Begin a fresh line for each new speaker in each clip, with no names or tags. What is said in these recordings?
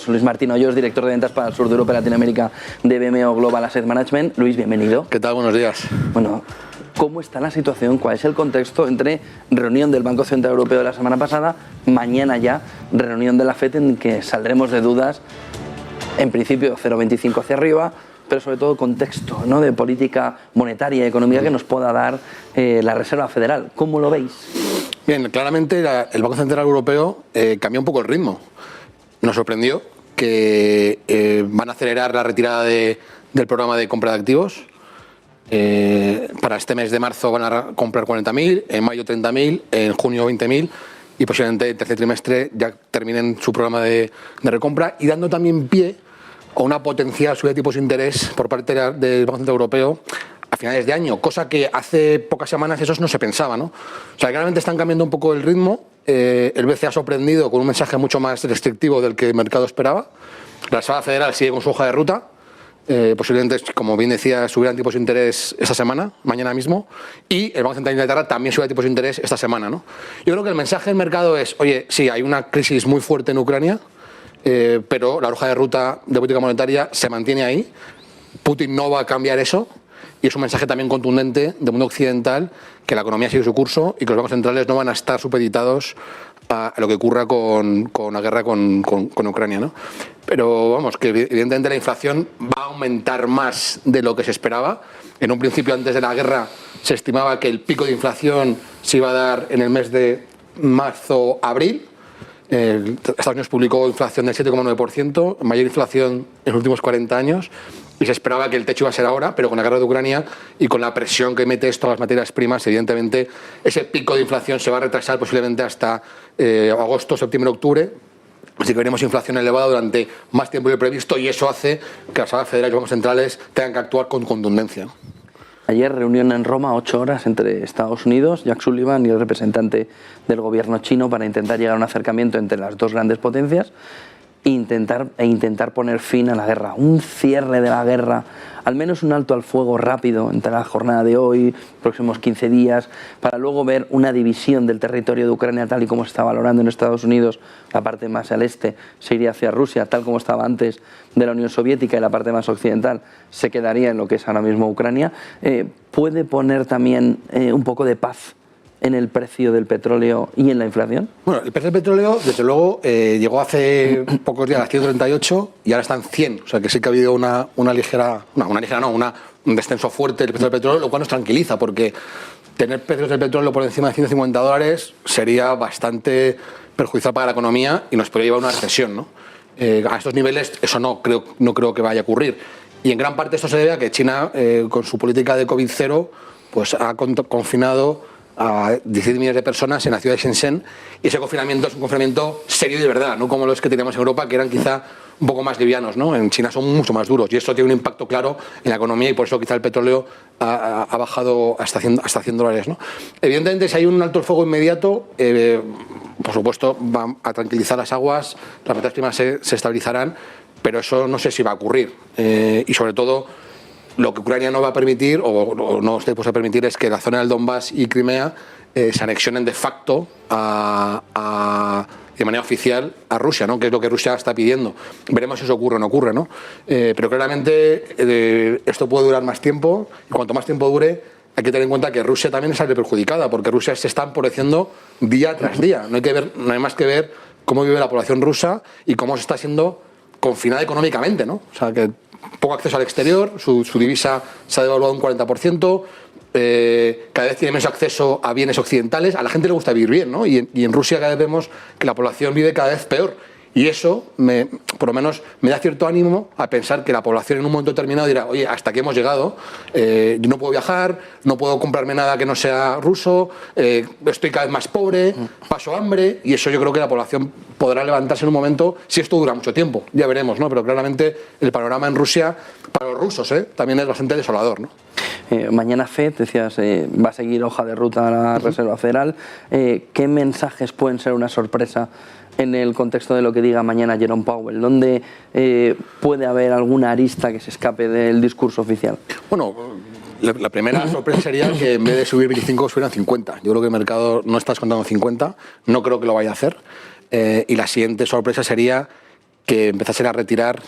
Luis Martín Hoyos, director de ventas para el sur de Europa y Latinoamérica de BMO Global Asset Management. Luis, bienvenido.
¿Qué tal? Buenos días.
Bueno, ¿cómo está la situación? ¿Cuál es el contexto entre reunión del Banco Central Europeo de la semana pasada, mañana ya reunión de la FED en que saldremos de dudas, en principio 0,25 hacia arriba, pero sobre todo contexto, ¿no?, de política monetaria y económica que nos pueda dar la Reserva Federal? ¿Cómo lo veis?
Bien, claramente el Banco Central Europeo cambió un poco el ritmo. Nos sorprendió que van a acelerar la retirada del programa de compra de activos. Para este mes de marzo van a comprar 40.000, en mayo 30.000, en junio 20.000 y posiblemente el tercer trimestre ya terminen su programa de recompra, y dando también pie a una potencial subida de tipos de interés por parte del Banco Central Europeo a finales de año, cosa que hace pocas semanas eso no se pensaba, ¿no? O sea, claramente están cambiando un poco el ritmo. El BCE ha sorprendido con un mensaje mucho más restrictivo del que el mercado esperaba. La Reserva Federal sigue con su hoja de ruta. Posiblemente, como bien decía, subirán tipos de interés esta semana, mañana mismo, y el Banco Central de Inglaterra también subirá tipos de interés esta semana, ¿no? Yo creo que el mensaje del mercado es, oye, sí, hay una crisis muy fuerte en Ucrania, pero la hoja de ruta de política monetaria se mantiene ahí. Putin no va a cambiar eso. Y es un mensaje también contundente del mundo occidental que la economía sigue su curso y que los bancos centrales no van a estar supeditados a lo que ocurra con la guerra con Ucrania, ¿no? Pero vamos, que evidentemente la inflación va a aumentar más de lo que se esperaba. En un principio, antes de la guerra, se estimaba que el pico de inflación se iba a dar en el mes de marzo-abril. Estados Unidos publicó inflación del 7,9%, mayor inflación en los últimos 40 años. Y se esperaba que el techo iba a ser ahora, pero con la guerra de Ucrania y con la presión que mete esto a las materias primas, evidentemente ese pico de inflación se va a retrasar posiblemente hasta agosto, septiembre, octubre. Así que veremos inflación elevada durante más tiempo de lo previsto, y eso hace que la Reserva Federal y los bancos centrales tengan que actuar con contundencia.
Ayer reunión en Roma, 8 horas entre Estados Unidos, Jack Sullivan y el representante del gobierno chino para intentar llegar a un acercamiento entre las dos grandes potencias e intentar poner fin a la guerra, un cierre de la guerra, al menos un alto al fuego rápido entre la jornada de hoy, próximos 15 días, para luego ver una división del territorio de Ucrania tal y como se está valorando en Estados Unidos. La parte más al este se iría hacia Rusia, tal como estaba antes de la Unión Soviética, y la parte más occidental se quedaría en lo que es ahora mismo Ucrania. ¿Puede poner también un poco de paz en el precio del petróleo y en la inflación? Bueno,
el precio del petróleo, desde luego, llegó hace pocos días a 138 y ahora está en 100. O sea que sí que ha habido un descenso fuerte del precio del petróleo, lo cual nos tranquiliza, porque tener precios del petróleo por encima de $150 sería bastante perjudicial para la economía y nos podría llevar a una recesión, ¿no? A estos niveles eso no creo que vaya a ocurrir. Y en gran parte esto se debe a que China, con su política de COVID-0, pues ha confinado a 17 millones de personas en la ciudad de Shenzhen, y ese confinamiento es un confinamiento serio y de verdad, no como los que teníamos en Europa, que eran quizá un poco más livianos, ¿no? En China son mucho más duros, y esto tiene un impacto claro en la economía, y por eso quizá el petróleo ha bajado hasta $100, ¿no? Evidentemente, si hay un alto el fuego inmediato, por supuesto va a tranquilizar las aguas, las materias primas se estabilizarán, pero eso no sé si va a ocurrir, y sobre todo lo que Ucrania no va a permitir, o no está dispuesto a permitir, es que la zona del Donbass y Crimea se anexionen de facto de manera oficial a Rusia, ¿no? Que es lo que Rusia está pidiendo. Veremos si eso ocurre o no ocurre, ¿no? Pero claramente esto puede durar más tiempo, y cuanto más tiempo dure, hay que tener en cuenta que Rusia también sale perjudicada, porque Rusia se está empobreciendo día tras día. No hay más que ver cómo vive la población rusa y cómo se está siendo confinada económicamente, ¿no? O sea, que poco acceso al exterior, su divisa se ha devaluado un 40%, cada vez tiene menos acceso a bienes occidentales, a la gente le gusta vivir bien, ¿no? Y en Rusia cada vez vemos que la población vive cada vez peor. Y eso, por lo menos, me da cierto ánimo a pensar que la población en un momento determinado dirá, oye, hasta aquí hemos llegado, yo no puedo viajar, no puedo comprarme nada que no sea ruso, estoy cada vez más pobre, paso hambre, y eso yo creo que la población podrá levantarse en un momento, si esto dura mucho tiempo, ya veremos, ¿no? Pero claramente el panorama en Rusia, para los rusos, también es bastante desolador, ¿no?
Mañana FED, decías, va a seguir hoja de ruta a la Reserva Federal. ¿Qué mensajes pueden ser una sorpresa en el contexto de lo que diga mañana Jerome Powell? ¿Dónde puede haber alguna arista que se escape del discurso oficial?
Bueno, la primera sorpresa sería que en vez de subir 25 subieran 50. Yo creo que el mercado no está descontando 50, no creo que lo vaya a hacer. Y la siguiente sorpresa sería que empezasen a retirar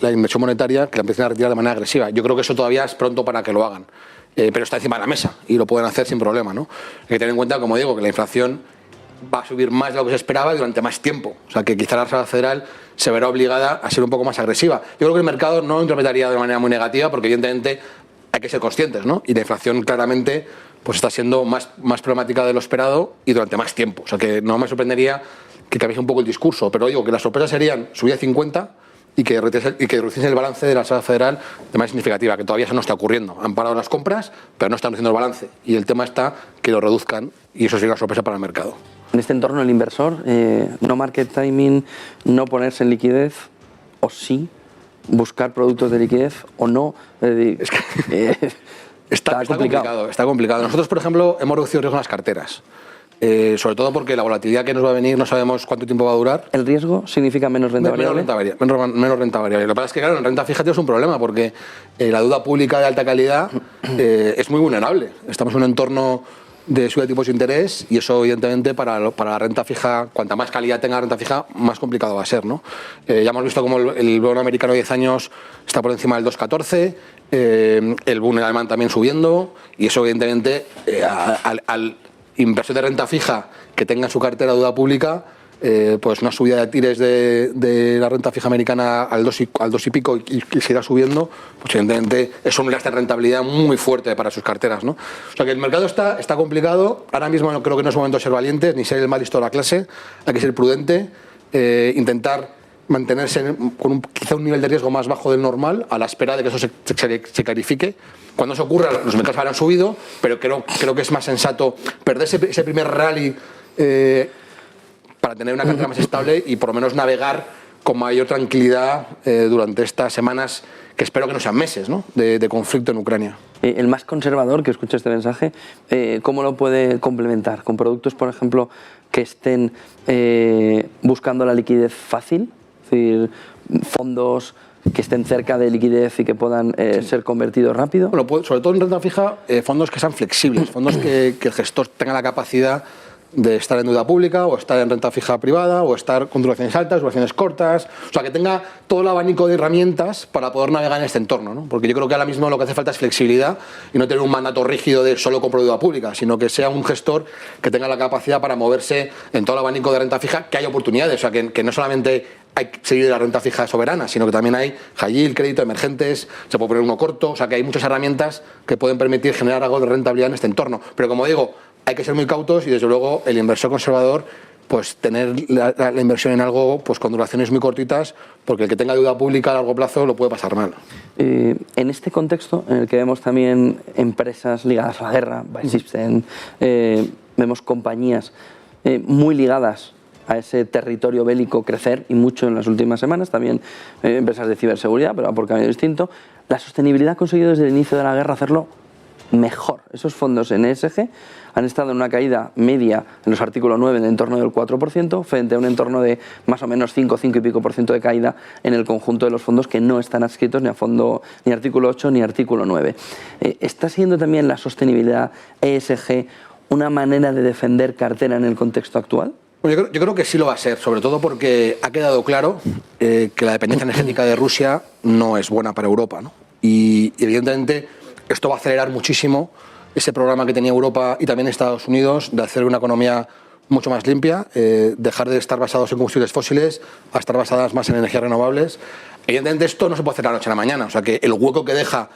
la inversión monetaria, que la empiecen a retirar de manera agresiva. Yo creo que eso todavía es pronto para que lo hagan, pero está encima de la mesa y lo pueden hacer sin problema, ¿no? Hay que tener en cuenta, como digo, que la inflación va a subir más de lo que se esperaba y durante más tiempo. O sea, que quizá la Reserva Federal se verá obligada a ser un poco más agresiva. Yo creo que el mercado no lo interpretaría de manera muy negativa, porque evidentemente hay que ser conscientes, ¿no? Y la inflación claramente pues está siendo más problemática de lo esperado y durante más tiempo. O sea, que no me sorprendería que cambiase un poco el discurso, pero digo que las sorpresas serían subida 50 y que reduciese el balance de la Reserva Federal de manera significativa, que todavía eso no está ocurriendo. Han parado las compras, pero no están reduciendo el balance. Y el tema está que lo reduzcan y eso sería una sorpresa para el mercado.
En este entorno, el inversor, no market timing, no ponerse en liquidez, o sí, buscar productos de liquidez, o no.
Es que está complicado. Nosotros, por ejemplo, hemos reducido riesgo en las carteras. Sobre todo porque la volatilidad que nos va a venir no sabemos cuánto tiempo va a durar.
¿El riesgo significa menos renta variable?
Menos renta variable. Lo que pasa es que, claro, en renta fija es un problema porque la deuda pública de alta calidad es muy vulnerable. Estamos en un entorno de subida de tipos de interés y eso, evidentemente, para la renta fija, cuanta más calidad tenga la renta fija, más complicado va a ser, ¿no? Ya hemos visto cómo el bono americano de 10 años está por encima del 2,14, el bono alemán también subiendo y eso, evidentemente, al inversión de renta fija que tenga en su cartera deuda pública, pues una subida de tires de la renta fija americana al 2 y pico y seguirá subiendo, pues evidentemente es un lastre de rentabilidad muy fuerte para sus carteras, ¿no? O sea que el mercado está complicado. Ahora mismo creo que no es momento de ser valientes ni ser el más listo de la clase. Hay que ser prudente, intentar mantenerse con quizá un nivel de riesgo más bajo del normal a la espera de que eso se clarifique. Cuando eso ocurra, los mercados habrán subido, pero creo que es más sensato perder ese primer rally para tener una cartera más estable y por lo menos navegar con mayor tranquilidad durante estas semanas, que espero que no sean meses, ¿no?, de conflicto en Ucrania.
El más conservador que escucha este mensaje, ¿cómo lo puede complementar? ¿Con productos, por ejemplo, que estén buscando la liquidez fácil? Es decir, fondos que estén cerca de liquidez y que puedan ser convertidos rápido.
Bueno, sobre todo en renta fija, fondos que sean flexibles, fondos que el gestor tenga la capacidad de estar en deuda pública o estar en renta fija privada o estar con duraciones altas, duraciones cortas, o sea, que tenga todo el abanico de herramientas para poder navegar en este entorno, ¿no? Porque yo creo que ahora mismo lo que hace falta es flexibilidad y no tener un mandato rígido de solo compro deuda pública, sino que sea un gestor que tenga la capacidad para moverse en todo el abanico de renta fija, que haya oportunidades, o sea, que no solamente hay que seguir la renta fija soberana, sino que también hay high yield, crédito, emergentes, se puede poner uno corto, o sea, que hay muchas herramientas que pueden permitir generar algo de rentabilidad en este entorno. Pero como digo, hay que ser muy cautos y desde luego el inversor conservador, pues tener la inversión en algo pues con duraciones muy cortitas, porque el que tenga deuda pública a largo plazo lo puede pasar mal.
En este contexto, en el que vemos también empresas ligadas a la guerra, Bysystem, vemos compañías muy ligadas a ese territorio bélico crecer y mucho en las últimas semanas, también empresas de ciberseguridad, pero va por camino distinto. La sostenibilidad ha conseguido desde el inicio de la guerra hacerlo mejor. Esos fondos en ESG han estado en una caída media en los artículos 9 en el entorno del 4%, frente a un entorno de más o menos 5 y pico por ciento de caída en el conjunto de los fondos que no están adscritos ni a fondo ni artículo 8 ni artículo 9. ¿Está siendo también la sostenibilidad ESG una manera de defender cartera en el contexto actual?
Bueno, yo creo que sí lo va a ser, sobre todo porque ha quedado claro que la dependencia energética de Rusia no es buena para Europa, ¿no? Y evidentemente esto va a acelerar muchísimo ese programa que tenía Europa y también Estados Unidos de hacer una economía mucho más limpia, dejar de estar basados en combustibles fósiles a estar basadas más en energías renovables. Evidentemente esto no se puede hacer de la noche a la mañana, o sea que el hueco que deja,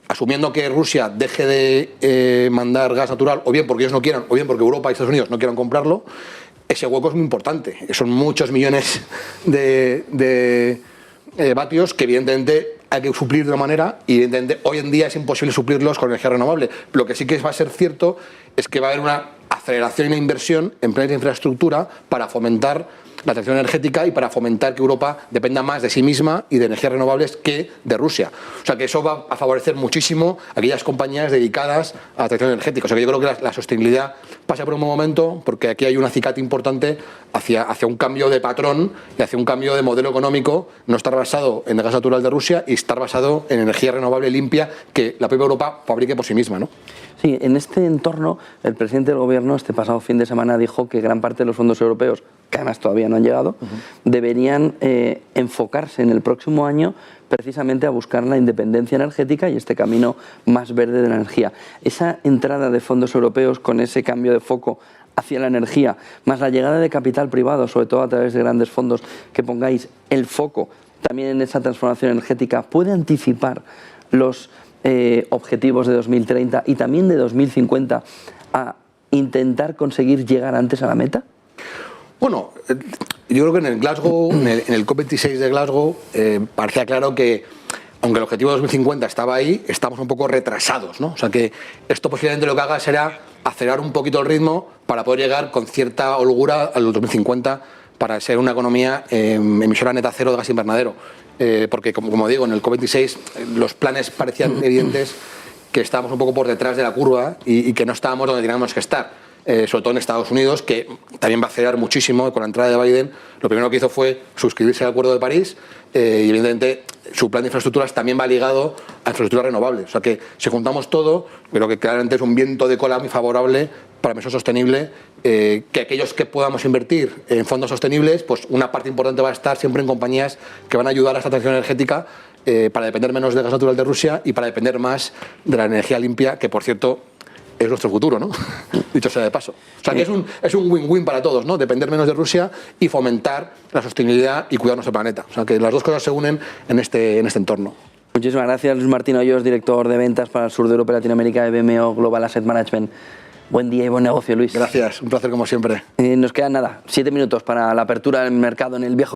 asumiendo que Rusia deje de mandar gas natural, o bien porque ellos no quieran, o bien porque Europa y Estados Unidos no quieran comprarlo, ese hueco es muy importante. Son muchos millones de vatios que evidentemente hay que suplir de una manera y evidentemente hoy en día es imposible suplirlos con energía renovable. Lo que sí que va a ser cierto es que va a haber una aceleración y una inversión en planes de infraestructura para fomentar la transición energética y para fomentar que Europa dependa más de sí misma y de energías renovables que de Rusia. O sea que eso va a favorecer muchísimo a aquellas compañías dedicadas a la transición energética. O sea que yo creo que la sostenibilidad pasa por un buen momento porque aquí hay un acicate importante hacia un cambio de patrón y hacia un cambio de modelo económico, no estar basado en el gas natural de Rusia y estar basado en energía renovable limpia que la propia Europa fabrique por sí misma, ¿no?
Sí, en este entorno, el presidente del gobierno este pasado fin de semana dijo que gran parte de los fondos europeos, que además todavía no han llegado, deberían enfocarse en el próximo año precisamente a buscar la independencia energética y este camino más verde de la energía. Esa entrada de fondos europeos con ese cambio de foco hacia la energía, más la llegada de capital privado, sobre todo a través de grandes fondos, que pongáis el foco también en esa transformación energética, ¿puede anticipar los objetivos de 2030 y también de 2050 a intentar conseguir llegar antes a la meta?
Bueno, yo creo que en el Glasgow, en el COP26 de Glasgow, parecía claro que, aunque el objetivo de 2050 estaba ahí, estamos un poco retrasados, ¿no? O sea que esto posiblemente lo que haga será acelerar un poquito el ritmo para poder llegar con cierta holgura al 2050 para ser una economía emisora neta cero de gas invernadero. Porque, como digo, en el COP26 los planes parecían evidentes que estábamos un poco por detrás de la curva y que no estábamos donde teníamos que estar. Sobre todo en Estados Unidos, que también va a acelerar muchísimo con la entrada de Biden. Lo primero que hizo fue suscribirse al Acuerdo de París y, evidentemente, su plan de infraestructuras también va ligado a infraestructuras renovables. O sea que, si juntamos todo, creo que claramente es un viento de cola muy favorable para inversión sostenible, que aquellos que podamos invertir en fondos sostenibles, pues una parte importante va a estar siempre en compañías que van a ayudar a esta transición energética para depender menos del gas natural de Rusia y para depender más de la energía limpia, que, por cierto, es nuestro futuro, ¿no? Dicho sea de paso. O sea que es un win-win para todos, ¿no? Depender menos de Rusia y fomentar la sostenibilidad y cuidar nuestro planeta. O sea que las dos cosas se unen en este entorno.
Muchísimas gracias, Luis Martín Hoyos, director de ventas para el sur de Europa y Latinoamérica de BMO Global Asset Management. Buen día y buen negocio, Luis.
Gracias, un placer como siempre.
Nos quedan 7 minutos para la apertura del mercado en el viejo